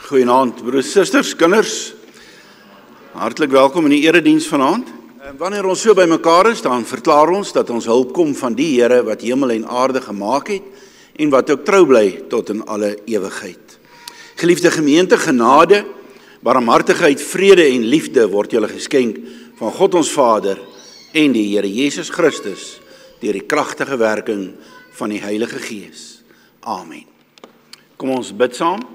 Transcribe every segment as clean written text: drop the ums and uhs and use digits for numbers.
Goeienaand, broers, susters, kinders. Hartlik welkom in die erediens vanaand. Wanneer ons so by mekaar is, dan verklaar ons dat ons hulp kom van die Here wat hemel en aarde gemaak het en wat ook trou bly tot in alle ewigheid. Geliefde gemeente, genade, barmhartigheid, vrede en liefde word julle geskenk van God ons Vader en die Here Jesus Christus deur die kragtige werking van die Heilige Gees. Amen. Kom ons bid saam.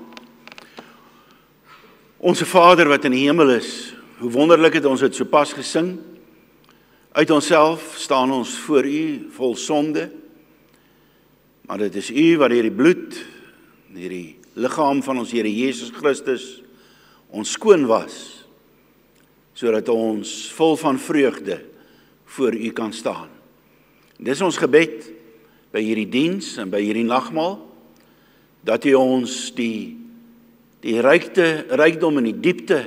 Onse Vader wat in die hemel is, hoe wonderlik het ons dit sopas gesing. Uit onsself staan ons voor U vol sonde, maar dit is U wat deur die bloed, deur die liggaam van ons Here Jesus Christus, ons skoon was, sodat ons vol van vreugde voor U kan staan. Dis ons gebed by hierdie diens en by hierdie nagmaal, dat U ons die rykdom en die diepte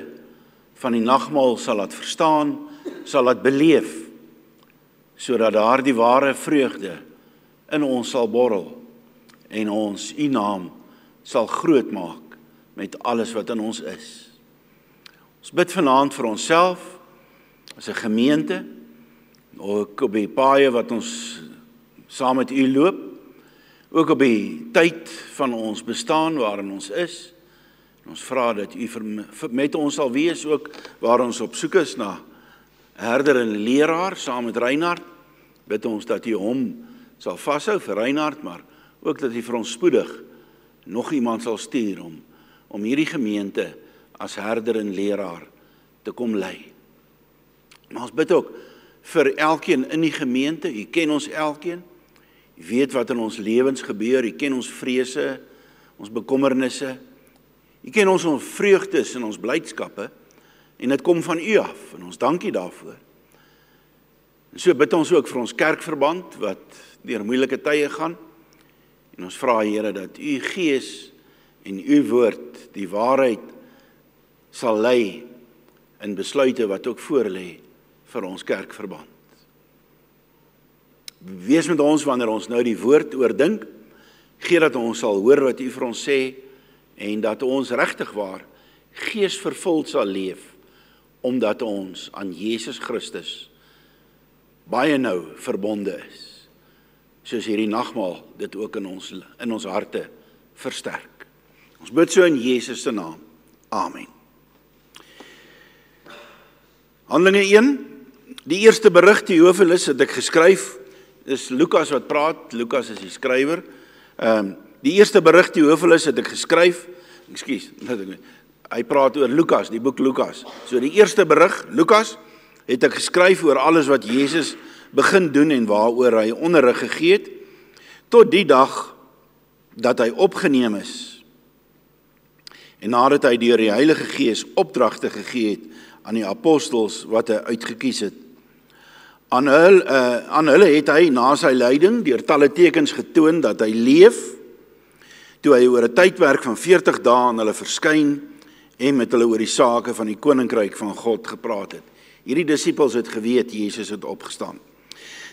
van die nagmaal sal laat verstaan, sal laat beleef, sodat daar die ware vreugde in ons sal borrel en ons U naam sal groot maak met alles wat in ons is. Ons bid vanaand vir onsself, as 'n gemeente, ook op die paaie wat ons saam met U loop, ook op die tyd van ons bestaan waarin ons is. Ons vra dat U met ons sal wees, ook waar ons op soek is na herder en leraar, saam met Reinhard. Bid ons dat U hom sal vashou vir Reinhard, maar ook dat U vir ons spoedig nog iemand sal stuur om hierdie gemeente as herder en leraar te kom lei. Maar ons bid ook vir elkeen in die gemeente. U ken ons elkeen. U weet wat in ons lewens gebeur. U ken ons vrese, ons bekommernisse. U ken ons vreugdes en ons blydskappe, en dit kom van U af, en ons dank U daarvoor. En so bid ons ook vir ons kerkverband, wat deur moeilike tye gaan, en ons vra Here dat U Gees en U woord die waarheid sal lei in besluite wat ook voorlê vir ons kerkverband. Wees met ons wanneer ons nou die woord oordink, gee dat ons sal hoor wat U vir ons sê, en dat ons regtig waar geesvervuld sal leef, omdat ons aan Jesus Christus baie nou verbonde is, soos hierdie nagmaal dit ook in ons harte versterk. Ons bid so in Jesus se naam. Amen. Handelinge 1, die eerste berig Theophilus het ek geskryf, dis Lukas wat praat, Lukas is die skrywer. Die eerste berig Theophilus het ek geskryf, hy praat oor Lukas, die boek Lukas. So die eerste berig, Lukas, het ek geskryf oor alles wat Jesus begin doen en waaroor hy onderrig gegee het, tot die dag dat hy opgeneem is. En nadat hy deur die Heilige Gees opdragte gegee het aan die apostels wat hy uitgekies het. Aan hulle het hy na sy lyding deur talle tekens getoon dat hy leef, toe hy oor 'n tydperk van 40 dae aan hulle verskyn en met hulle oor die sake van die koninkryk van God gepraat het. Hierdie disippels het geweet Jesus het opgestaan.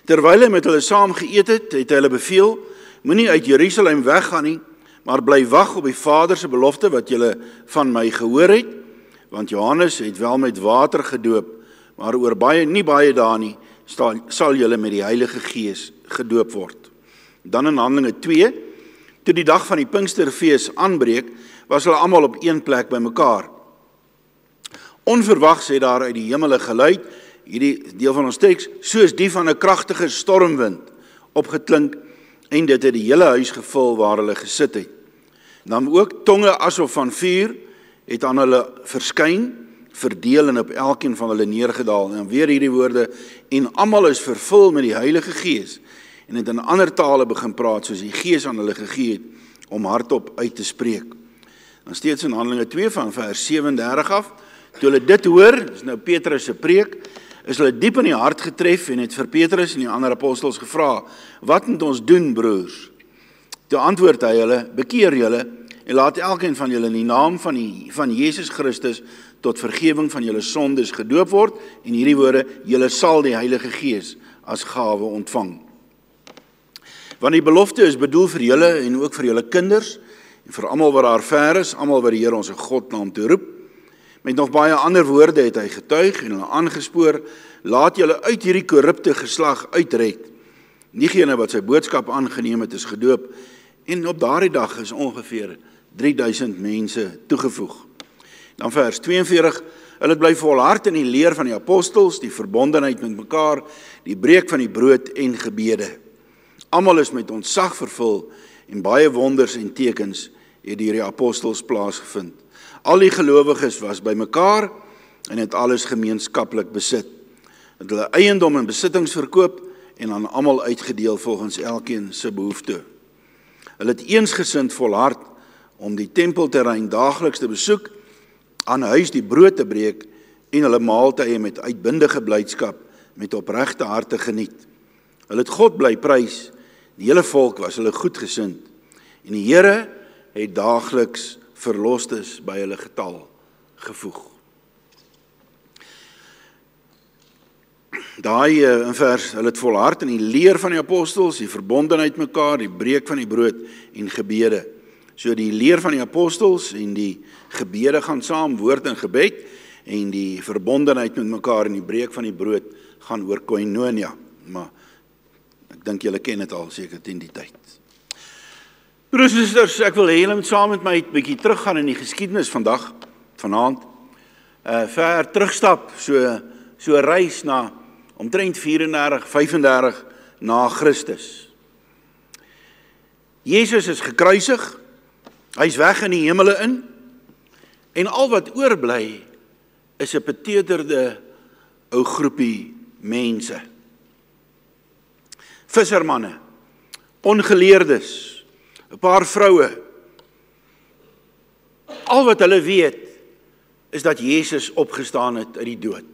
Terwyl hy met hulle saam geëet het, het hy hulle beveel: moenie uit Jerusalem weggaan nie, maar bly wag op die Vader se belofte wat julle van my gehoor het, want Johannes het wel met water gedoop, maar oor nie baie dae nie sal julle met die Heilige Gees gedoop word. Dan in Handelinge 2, toe die dag van die Pinksterfees aanbreek, was hulle almal op een plek bymekaar. Onverwags het daar uit die hemel 'n geluid, hierdie deel van ons teks, soos die van 'n kragtige stormwind opgeklink, en dit het die hele huis gevul waar hulle gesit het. Dan ook tonge asof van vuur het aan hulle verskyn, verdeel en op elkeen van hulle neergedaal. En weer hierdie woorde: en almal is vervul met die Heilige Gees, en het in ander tale begin praat, soos die Gees aan hulle gegee het, om hardop uit te spreek. Dan steeds in Handelinge 2 van vers 37 af, toe hulle dit hoor, dis nou Petrus se preek, is hulle diep in die hart getref en het vir Petrus en die ander apostels gevra: wat moet ons doen, broers? Toe antwoord hy hulle: bekeer julle en laat elkeen van julle in die naam van Jesus Christus tot vergewing van julle sondes gedoop word, en hierdie woorde: julle sal die Heilige Gees as gawe ontvang. Want die belofte is bedoel vir julle en ook vir julle kinders En vir almal wat daar ver is, almal wat die Here ons God naam toe roep, met nog baie ander woorde het hy getuig en hulle aangespoor, laat julle uit hierdie korrupte geslag uitred. Diegene wat sy boodskap aangeneem het, is gedoop, en op daardie dag is ongeveer 3000 mense toegevoeg. Dan vers 42, hulle bly volhard in die leer van die apostels, die verbondenheid met mekaar, die breek van die brood en gebede. Almal is met ontzag vervul en baie wonders en tekens het deur die apostels plaasgevind. Al die gelowiges was by mekaar en het alles gemeenskaplik besit. Het hulle eiendom en besittings verkoop en aan almal uitgedeel volgens elkeen se behoefte. Hulle het eensgesind volhard om die tempelterrein daagliks te besoek, aan huis die brood te breek en hulle maaltye met uitbundige blydskap met opregte harte geniet. Hulle het God bly prys, die hele volk was hulle goedgesind en die Here het daagliks verlostes by hulle getal gevoeg. Daai in vers, hulle het volhard in die leer van die apostels, die verbondenheid mekaar, die breek van die brood en gebede. So die leer van die apostels en die gebede gaan saam, woord en gebed, en die verbondenheid met mekaar en die breek van die brood gaan oor koinonia. Maar ek dink julle ken dit al seker teen die tyd. Broers en susters, ek wil hê julle moet saam met my 'n bietjie teruggaan in die geskiedenis vanaand, ver terugstap, so reis na omtrent 34, 35 na Christus. Jesus is gekruisig, hy is weg in die hemele in, en al wat oorbly is 'n beteuterde ou groepie mense. Vissermanne, ongeleerdes, 'n paar vroue. Al wat hulle weet is dat Jesus opgestaan het uit die dood.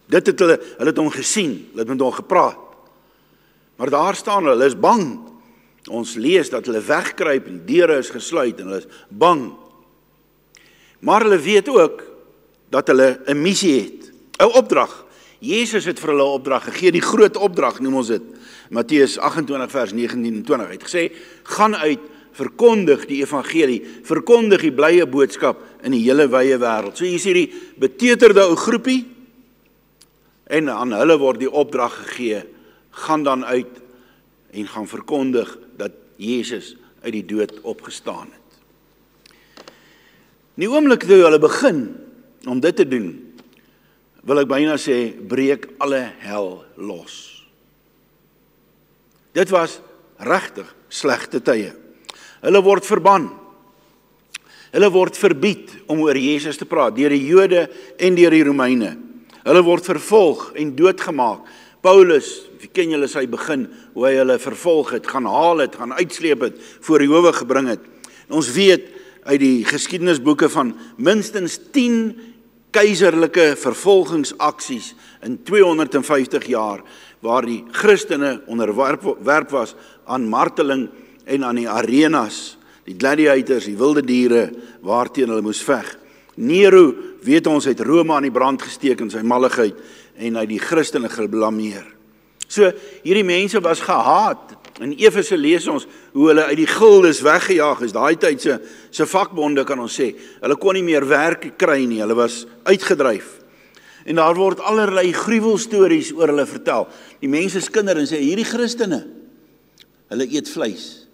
Dit het hulle het hom gesien, hulle het met hom gepraat. Maar daar staan hulle is bang. Ons lees dat hulle wegkruip en deure is gesluit en hulle is bang. Maar hulle weet ook dat hulle 'n missie het, 'n opdrag. Jesus het vir hulle 'n opdrag gegee, die groot opdrag noem ons dit. Matteus 28 vers 19 en 20 het gesê, gaan uit, verkondig die evangelie, verkondig die blye boodskap in die hele wye wêreld. So hier is hierdie beteuterde ou groepie, en aan hulle word die opdrag gegee, gaan dan uit en gaan verkondig dat Jesus uit die dood opgestaan het. In die oomblik toe hulle begin om dit te doen, wil ek byna sê, breek alle hel los. Dit was regtig slegte tye. Hulle word verban. Hulle word verbied om oor Jesus te praat, deur die Jode en deur die Romeine. Hulle word vervolg en doodgemaak. Paulus, ken julle sy begin, hoe hy hulle vervolg het, gaan haal het, gaan uitsleep het, voor die howe gebring het. En ons weet uit die geskiedenisboeke van minstens 10 keiserlike vervolgingsaksies in 250 jaar, waar die Christene onderwerp was aan marteling en aan die arenas, die gladiators, die wilde diere, waarteen hulle moes veg. Nero, weet ons, het Rome aan die brand gesteek in sy malligheid, en hy die Christene geblameer. So, hierdie mense was gehaat. In Efese lees ons hoe hulle uit die gildes weggejaag is. Daai tyd se vakbonde kan ons sê, hulle kon nie meer werk kry nie, hulle was uitgedryf. En daar word allerlei gruwelstories oor hulle vertel. Die mense skinder en sê, hierdie Christene, hulle eet vleis,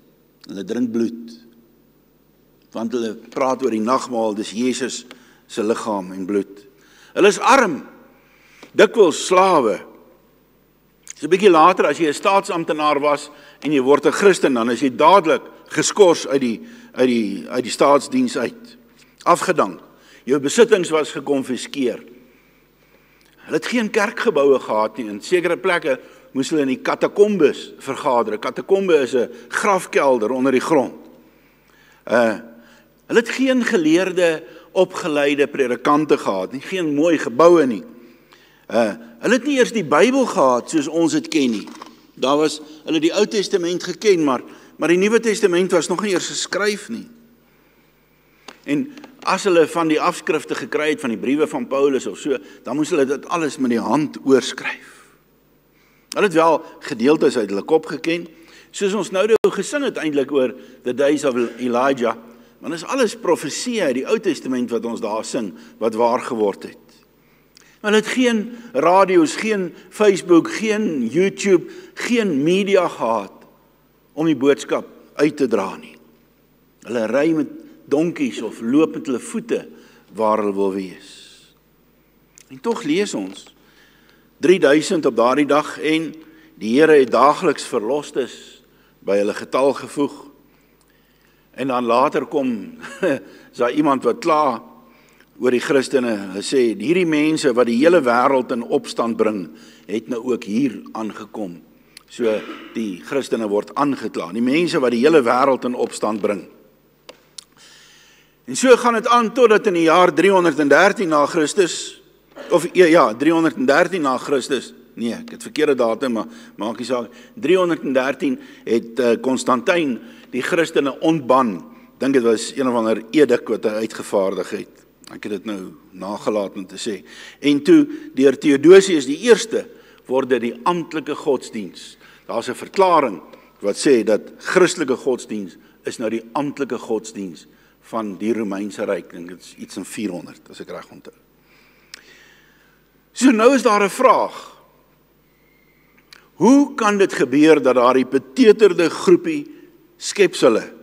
hulle drink bloed, want hulle praat oor die nagmaal, dis Jesus se liggaam en bloed. Hulle is arm, dikwels slawe. So 'n bietjie later, as jy 'n staatsamptenaar was en jy word 'n Christen, dan is jy dadelik geskort uit die staatsdiens uit. Afgedank. Jou besittings was gekonfiskeer. Hulle het geen kerkgeboue gehad nie. In sekere plekke moes hulle in die katakombes vergader. Katakombe is 'n grafkelder onder die grond. Hulle het geen geleerde, opgeleide predikante gehad nie, geen mooi geboue nie. Hulle het nie eers die Bybel gehad soos ons dit ken nie. Hulle die Ou Testament geken, maar die Nuwe Testament was nog nie eers geskryf nie. En as hulle van die afskrifte gekry het van die briewe van Paulus of so, dan moes hulle dit alles met die hand oorskryf. Hulle het wel gedeeltes uit hulle kop geken, soos ons nou gesing het eintlik oor the days of Elijah, want is alles profesie uit die Ou Testament wat ons daar sing, wat waar geword het. Hulle het geen radio's, geen Facebook, geen YouTube, geen media gehad om die boodskap uit te dra nie. Hulle ry met donkies of loop met hulle voete waar hulle wil wees. En tog lees ons 3000 op daardie dag en die Here het daagliks verlostes by hulle getal gevoeg. En dan later kom is daar iemand wat kla oor die Christene. Hy sê, hierdie mense wat die hele wêreld in opstand bring, het nou ook hier aangekom. So die Christene word aangekla. Die mense wat die hele wêreld in opstand bring. En so gaan dit aan totdat in die jaar 313 na Christus, of ja, 313 na Christus, nee, ek het verkeerde datum, maar maak nie saak, 313 het Constantijn die Christene ontban. Dink dit was een of ander edik wat hy uitgevaardig het. Ek het dit nou nagelaat om te sê. En toe, deur Theodosius die eerste, word dit die amptelike godsdiens. Daar's 'n verklaring wat sê dat Christelike godsdiens is nou die amptelike godsdiens van die Romeinse Ryk. Dit is iets in 400, as ek reg onthou. So nou is daar 'n vraag. Hoe kan dit gebeur dat daar die beteterde groepie skepsele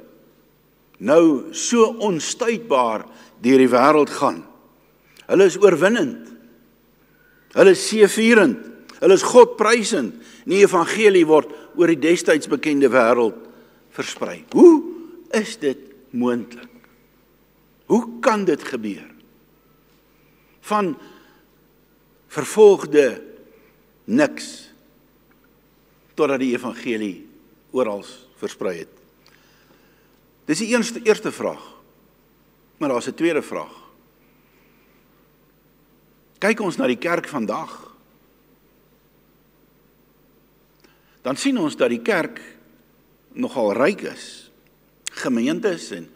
nou so onstuitbaar deur die wêreld gaan? Hulle is oorwinnend. Hulle is seëvierend. Hulle is God prysend. Die evangelie word oor die destyds bekende wêreld versprei. Hoe is dit moontlik? Hoe kan dit gebeur? Van vervolgde niks totdat die evangelie oral versprei het. Dis die eerste vraag. Maar daar's 'n tweede vraag. Kyk ons na die kerk vandag. Dan sien ons dat die kerk nogal ryk is. Gemeentes en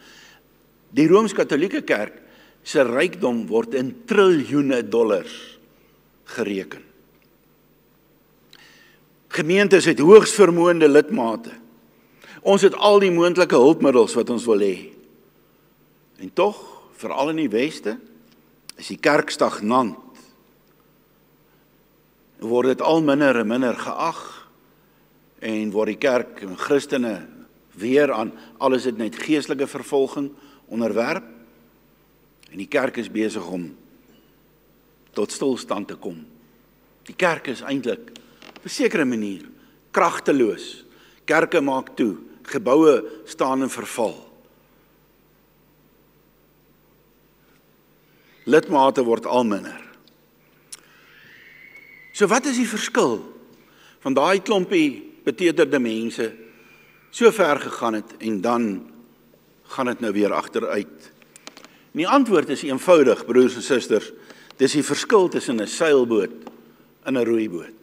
die Rooms-Katolieke kerk se rykdom word in triljoene dollars gereken. Gemeentes het hoogs vermoënde lidmate. Ons het al die moontlike hulpmiddels wat ons wil hê. En tog, veral in die Weste, is die kerk stagnant. Word dit al minder en minder geag en word die kerk en Christene weer aan alles dit net geestelike vervolging onderwerp en die kerk is besig om tot stilstand te kom. Die kerk is eintlik op 'n sekere manier kragteloos. Kerke maak toe, geboue staan in verval. Lidmate word al minder. So wat is die verskil van daai klompie beteterde mense so ver gegaan het en dan gaan dit nou weer agteruit? En die antwoord is eenvoudig, broers en susters. Dis die verskil tussen 'n seilboot en 'n roeiboot.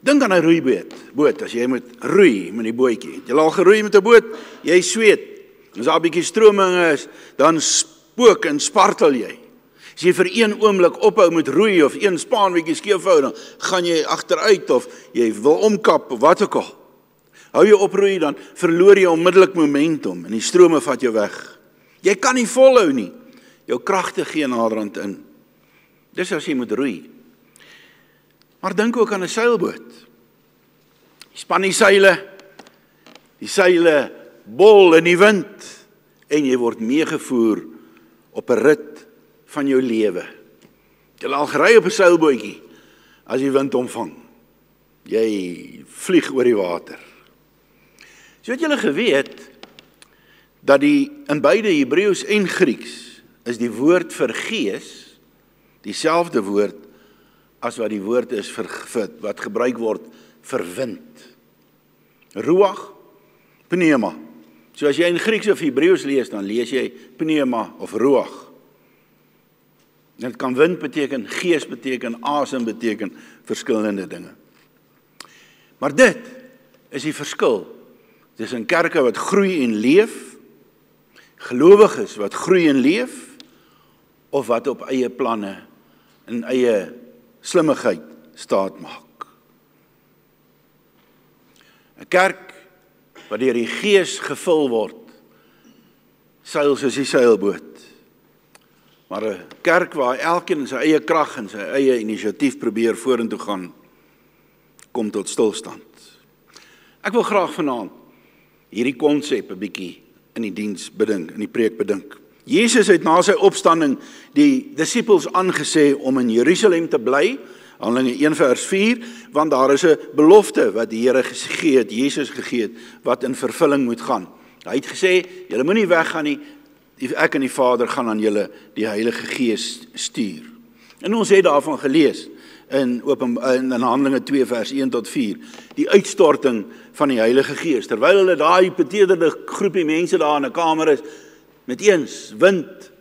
Dink aan 'n roeiboot, as jy moet roei met die bootjie. Jy al geroei met 'n boot, jy sweet. As daar 'n bietjie stroming is, dan spook en spartel jy. As jy vir een oomblik ophou met roei of een spaan bietjie skeef hou, dan gaan jy agteruit of jy wil omkap of wat ook al. Hou jy op roei, dan verloor jy onmiddellik momentum en die strome vat jou weg. Jy kan nie volhou nie. Jou kragte gee naderhand in. Dis as jy moet roei. Maar dink ook aan 'n seilboot. Jy span die seile bol in die wind en jy word meegevoer op 'n rit van jou lewe. Jy al gery op 'n seilbootjie as die wind omvang. Jy vlieg oor die water. So het julle geweet dat in beide Hebreëus en Grieks is die woord vir gees dieselfde woord as wat die woord is vir wat gebruik word vir wind. Ruach, pneuma. So as jy in Grieks of Hebreëus lees, dan lees jy pneuma of ruach. Dit kan wind beteken, gees beteken, asem beteken, verskillende dinge. Maar dit is die verskil tussen kerke wat groei en leef, gelowiges wat groei en leef, of wat op eie planne en eie slimmigheid staat maak. 'n kerk wat deur die Gees gevul word, seil soos die seilboot. Maar 'n kerk waar elkeen in sy eie krag en sy eie inisiatief probeer vorentoe gaan, kom tot stilstand. Ek wil graag vanaand hierdie konsep 'n bietjie in die diens bedink, in die preek bedink. Jesus het na sy opstanding die disippels aangesê om in Jerusalem te bly, Handelinge 1 vers 4, want daar is 'n belofte wat die Here gegee het, Jesus gegee het, wat in vervulling moet gaan. Hy het gesê, julle moenie weggaan nie, ek en die Vader gaan aan julle die Heilige Gees stuur. En ons het daarvan gelees in Handelinge 2 vers 1 tot 4, die uitstorting van die Heilige Gees, terwyl hulle daai beteederde groepie mense daar in 'n kamer is, met eens wind,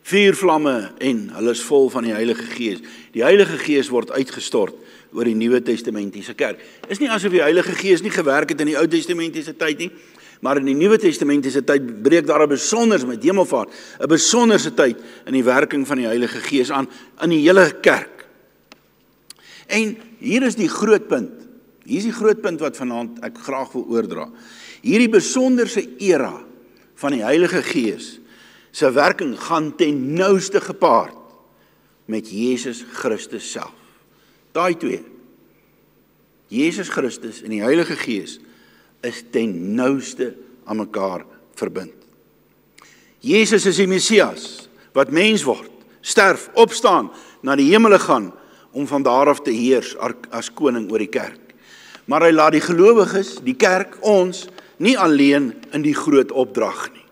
vuurvlamme en hulle is vol van die Heilige Gees. Die Heilige Gees word uitgestort oor die Nuwe Testamentiese kerk. Is nie asof die Heilige Gees nie gewerk het in die Ou Testamentiese tyd nie, maar in die Nuwe Testamentiese tyd breek daar 'n besonders met Hemelvaart, 'n besonderse tyd in die werking van die Heilige Gees aan in die hele kerk. En hier is die groot punt. Hier is die groot punt wat vanaand ek graag wil oordra. Hierdie besonderse era van die Heilige Gees se werking gaan ten nouste gepaard met Jesus Christus self. Daai twee, Jesus Christus en die Heilige Gees, is ten nouste aan mekaar verbind. Jesus is die Messias, wat mens word, sterf, opstaan, na die hemele gaan, om van daar af te heers as koning oor die kerk. Maar hy laat die gelowiges, die kerk, ons, nie alleen in die groot opdrag nie.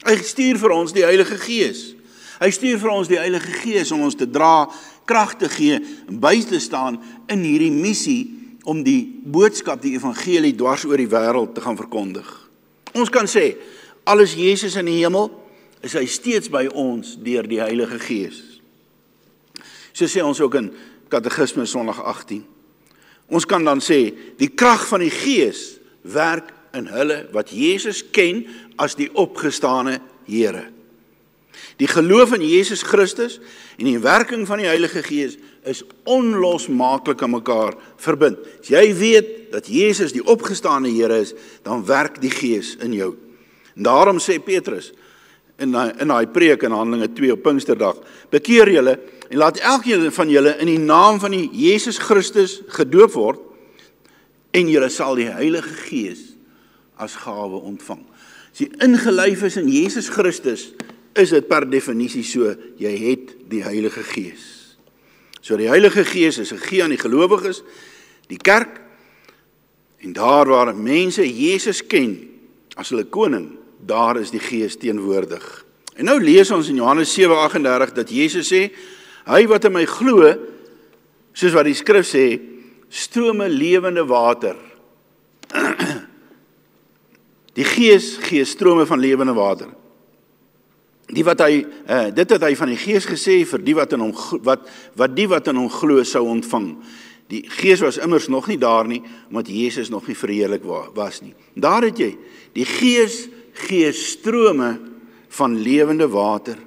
Hy stuur vir ons die Heilige Gees. Hy stuur vir ons die Heilige Gees om ons te dra, krag te gee, en by te staan in hierdie missie om die boodskap, die evangelie dwars oor die wêreld te gaan verkondig. Ons kan sê, alles Jesus in die hemel, is hy steeds by ons deur die Heilige Gees. So sê ons ook in Katekisme Sondag 18. Ons kan dan sê, die krag van die Gees werk in hulle wat Jesus ken as die opgestane Here. Die geloof in Jesus Christus en die werking van die Heilige Gees is onlosmaaklik aan mekaar verbind. As jy weet dat Jesus die opgestane Here is, dan werk die Gees in jou. En daarom sê Petrus in daai preek in Handelinge 2 op Pinksterdag, bekeer julle en laat elkeen van julle in die naam van die Jesus Christus gedoop word en julle sal die Heilige Gees as gawe ontvang. As jy ingelyf is in Jesus Christus, is dit per definisie so, jy het die Heilige Gees. So die Heilige Gees is gegee aan die gelowiges, die kerk, en daar waar mense Jesus ken as hulle koning, daar is die Gees teenwoordig. En nou lees ons in Johannes 7:38 dat Jesus sê, hy wat in my glo, soos wat die skrif sê, strome lewende water. Die Gees gee strome van lewende water. Dit het hy van die Gees gesê vir die wat in hom wat in hom glo sou ontvang. Die Gees was immers nog nie daar nie, omdat Jesus nog nie verheerlik was nie. Daar het jy, die Gees gee strome van lewende water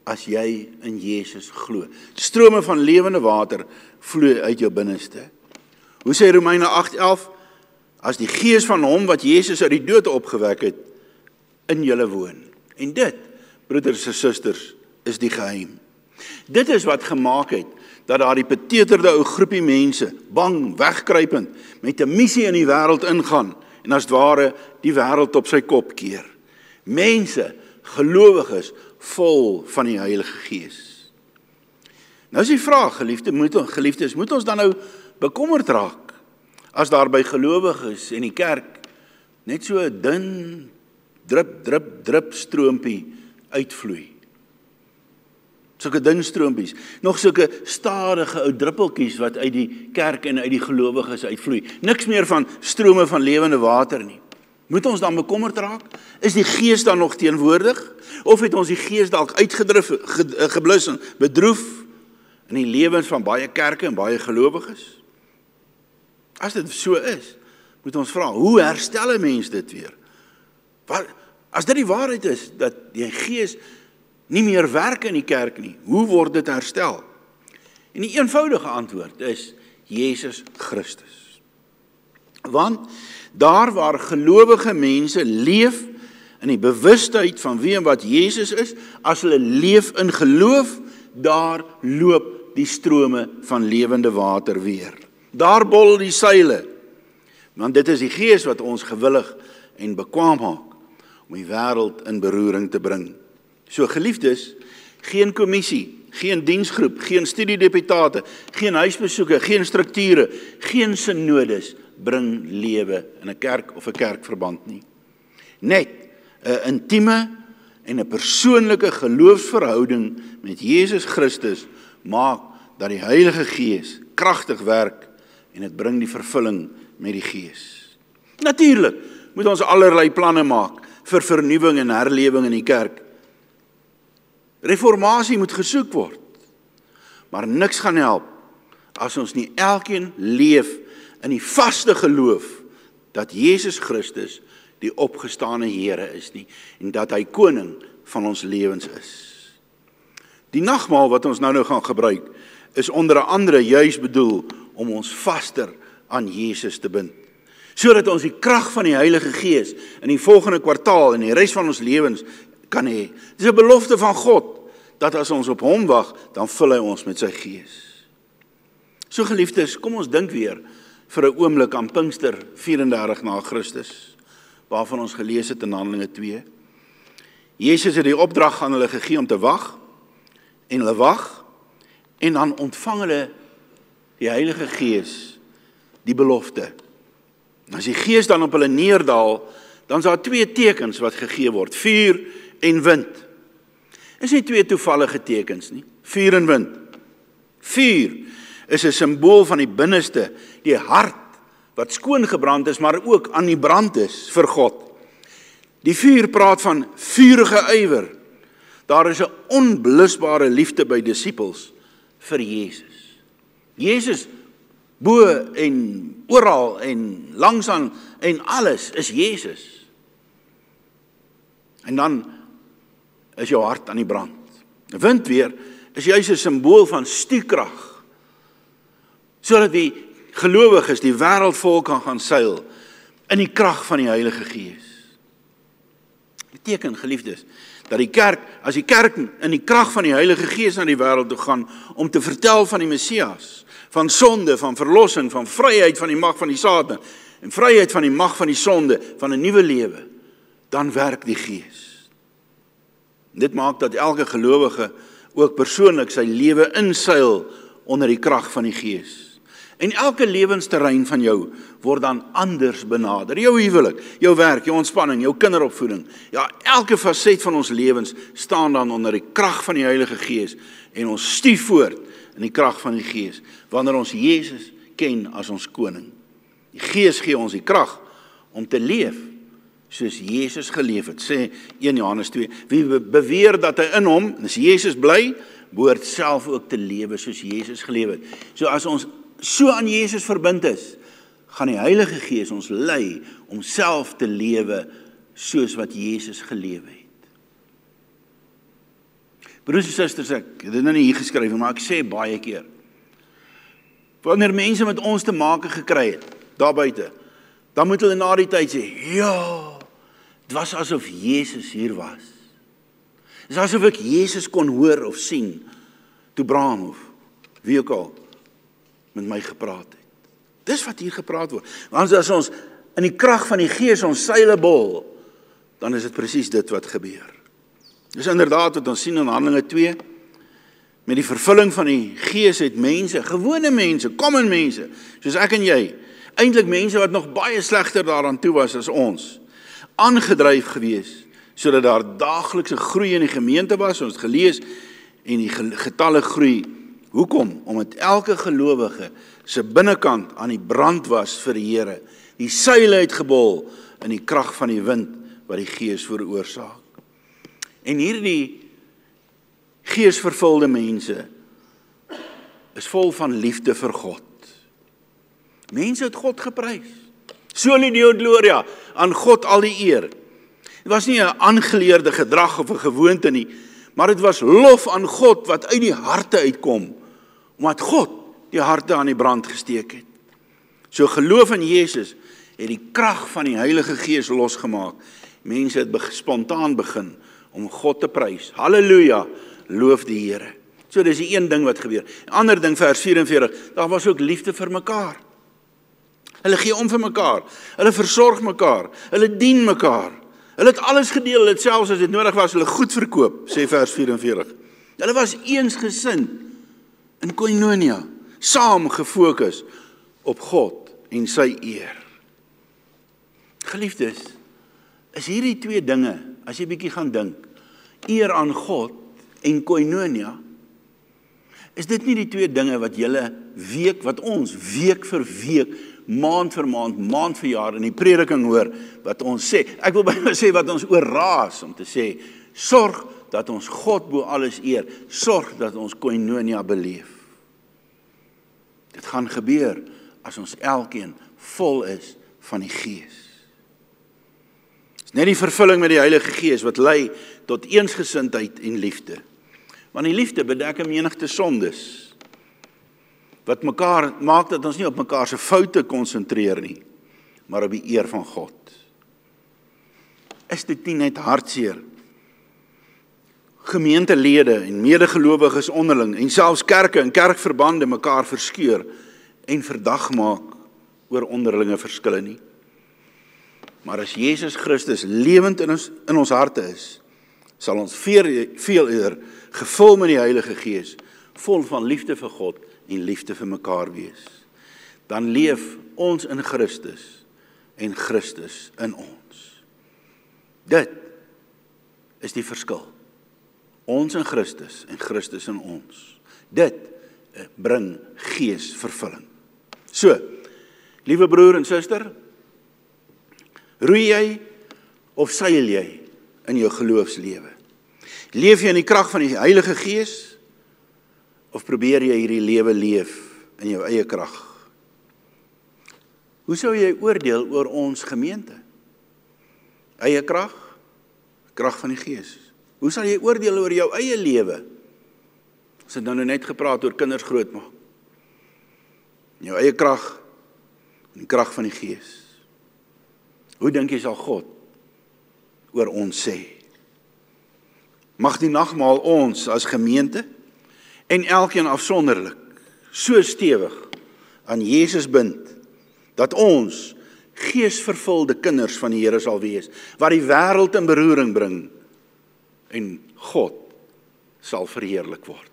as jy in Jesus glo. Strome van lewende water vloei uit jou binneste. Hoe sê Romeine 8:11? As die Gees van hom wat Jesus uit die dood opgewek het, in julle woon. En dit, broeders en susters, is die geheim. Dit is wat gemaak het, dat daar die beteeterde ou groepie mense, bang, wegkruipend, met 'n missie in die wêreld ingaan, en as het ware die wêreld op sy kop keer. Mense, gelowiges, vol van die Heilige Gees. Nou is die vraag, geliefdes, moet ons dan nou bekommerd raak, as daar by gelowiges en die kerk net so 'n dun, drip stroompie uitvloei. Sulke dun stroompies, nog sulke stadige ou druppeltjies wat uit die kerk en uit die gelowiges uitvloei. Niks meer van strome van lewende water nie. Moet ons dan bekommerd raak? Is die Gees dan nog teenwoordig? Of het ons die Gees dalk geblus en bedroef in die lewens van baie kerke en baie gelowiges? As dit so is, moet ons vra, hoe herstel 'n mens dit weer? As dit die waarheid is, dat die Gees nie meer werk in die kerk nie, hoe word dit herstel? En die eenvoudige antwoord is, Jesus Christus. Want daar waar gelowige mense leef in die bewustheid van wie en wat Jesus is, as hulle leef in geloof, daar loop die strome van lewende water weer. Daar bol die seile, want dit is die Gees wat ons gewillig en bekwaam maak om die wêreld in beroering te bring. So geliefdes, geen kommissie, geen diensgroep, geen studiedeputate, geen huisbesoeke, geen strukture, geen synodes bring lewe in 'n kerk of 'n kerkverband nie. Net 'n intieme en 'n persoonlike geloofsverhouding met Jesus Christus maak dat die Heilige Gees kragtig werk en dit bring die vervulling met die Gees. Natuurlik moet ons allerlei planne maak vir vernuwing en herlewing in die kerk. Reformatie moet gesoek word, maar niks gaan help as ons nie elkeen leef in die vaste geloof dat Jesus Christus die opgestane Here is nie, en dat hy koning van ons lewens is. Die nagmaal wat ons nou gaan gebruik, is onder andere juis bedoel om ons vaster aan Jesus te bind, sodat ons die krag van die Heilige Gees in die volgende kwartaal en die res van ons lewens kan hê. Dit is 'n belofte van God, dat as ons op hom wag, dan vul hy ons met sy Gees. So geliefdes, kom ons dink weer vir 'n oomblik aan Pinkster 34 na Christus, waarvan ons gelees het in Handelinge 2. Jesus het die opdrag aan hulle gegee om te wag, en hulle wag, en dan ontvang hulle die Heilige Gees, die belofte. As die Gees dan op hulle neerdal, dan is daar 2 tekens wat gegee word, vuur en wind. Is nie 2 toevallige tekens nie, vuur en wind. Vuur is 'n simbool van die binneste, die hart, wat skoon gebrand is, maar ook aan die brand is vir God. Die vuur praat van vurige ywer. Daar is 'n onblusbare liefde by disippels vir Jesus. Jesus, bo en oral en langsaan en alles is Jesus. En dan is jou hart aan die brand. Wind weer is juist 'n simbool van stuurkrag, sodat die gelowiges die wêreld vol kan gaan seil in die krag van die Heilige Gees. Dit beteken, geliefdes, dat die kerk, as die kerk in die krag van die Heilige Gees na die wêreld toe gaan om te vertel van die Messias, van sonde, van verlossing, van vryheid van die mag van die Satan en vryheid van die mag van die sonde, van 'n nuwe lewe, dan werk die Gees. Dit maak dat elke gelowige ook persoonlik sy lewe inseil onder die krag van die Gees. En elke lewensterrein van jou word dan anders benader. Jou huwelik, jou werk, jou ontspanning, jou kinderopvoeding. Ja, elke faset van ons lewens staan dan onder die krag van die Heilige Gees en ons stief voort in die krag van die Gees, wanneer ons Jesus ken as ons koning. Die Gees gee ons die krag om te leef soos Jesus geleef het, sê 1 Johannes 2. Wie beweer dat hy in hom, en as Jesus bly, behoort self ook te lewe soos Jesus geleef het. So as ons so aan Jesus verbind is, gaan die Heilige Gees ons lei om self te lewe soos wat Jesus gelewe het. Broers en susters, ek het dit nou nie hier geskryf, maar ek sê baie keer, wanneer mense met ons te make gekry het, daar buite, dan moet hulle na die tyd sê, ja, dit was asof Jesus hier was. Dit is asof ek Jesus kon hoor of sien, toe Bram of wie ook al met my gepraat het. Dis wat hier gepraat word. Want as ons in die krag van die Gees ons seile bol, dan is dit presies dit wat gebeur. Dis inderdaad wat ons sien in Handelinge 2, met die vervulling van die Gees het mense, gewone mense, common mense, soos ek en jy, eintlik mense wat nog baie slegter daaraan toe was as ons, aangedryf gewees, sodat daar daaglikse groei in die gemeente was, ons het gelees, en die getalle groei. Hoekom? Omdat elke gelowige se binnekant aan die brand was vir die Here. Die seile het gebol in die krag van die wind wat die Gees veroorsaak. En hierdie geesvervulde mense is vol van liefde vir God. Mense het God geprys. Soli Deo Gloria, aan God al die eer. Dit was nie 'n aangeleerde gedrag of 'n gewoonte nie, maar dit was lof aan God wat uit die harte uitkom, omdat God die harte aan die brand gesteek het. So geloof in Jesus het die krag van die Heilige Gees losgemaak. Mense het spontaan begin om God te prys. Halleluja, loof die Here. So dis die een ding wat gebeur. Die ander ding, vers 44, daar was ook liefde vir mekaar. Hulle gee om vir mekaar, hulle versorg mekaar, hulle dien mekaar. Hulle het alles gedeel, hulle het selfs as dit nodig was, hulle goed verkoop, sê vers 44. Hulle was eensgesind in koinonia, saam gefokus op God en sy eer. Geliefdes, is hierdie twee dinge, as jy bietjie gaan dink, eer aan God en koinonia, is dit nie die twee dinge wat ons week vir week, maand vir maand, maand vir jaar in die prediking hoor, wat ons sê, ek wil byna sê wat ons oorraas om te sê, sorg dat ons God bo alles eer, sorg dat ons koinonia beleef. Dit gaan gebeur as ons elkeen vol is van die Gees. Dit is net die vervulling met die Heilige Gees wat lei tot eensgesindheid en liefde. Want die liefde bedek 'n menigte sondes, wat mekaar maak dat ons nie op mekaar se foute konsentreer nie, maar op die eer van God. Is dit nie net hartseer? Gemeentelede en medegelowiges onderling en selfs kerke en kerkverbande mekaar verskeur en verdag maak oor onderlinge verskille nie. Maar as Jesus Christus lewend in ons harte is, sal ons veel eerder gevul met die Heilige Gees, vol van liefde vir God en liefde vir mekaar wees. Dan leef ons in Christus en Christus in ons. Dit is die verskil. Ons in Christus en Christus in ons. Dit bring geesvervulling. So, liewe broer en suster, roei jy of seil jy in jou geloofslewe? Leef jy in die krag van die Heilige Gees of probeer jy hierdie lewe leef in jou eie krag? Hoe sou jy oordeel oor ons gemeente? Eie krag? Krag van die Gees. Hoe sal jy oordeel oor jou eie lewe? Ons het nou net gepraat oor kinders grootmaak. Jou eie krag en die krag van die Gees. Hoe dink jy sal God oor ons sê? Mag die nagmaal ons as gemeente en elkeen afsonderlik so stewig aan Jesus bind, dat ons geesvervulde kinders van die Here sal wees, wat die wêreld in beroering bring en God sal verheerlik word.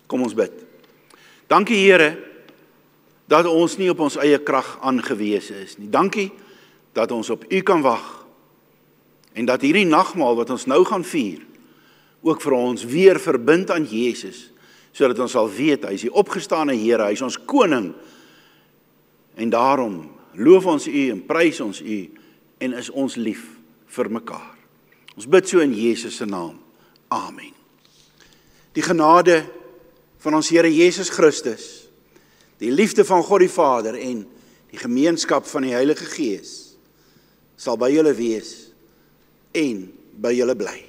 Kom ons bid. Dankie Here, dat ons nie op ons eie krag aangewese is nie. Dankie dat ons op U kan wag, en dat hierdie nagmaal wat ons nou gaan vier, ook vir ons weer verbind aan Jesus, sodat ons sal weet, hy is die opgestane Here, hy is ons koning, en daarom loof ons U en prys ons U, en is ons lief vir mekaar. Ons bid so in Jesus se naam. Amen. Die genade van ons Here Jesus Christus, die liefde van God die Vader en die gemeenskap van die Heilige Gees sal by julle wees en by julle bly.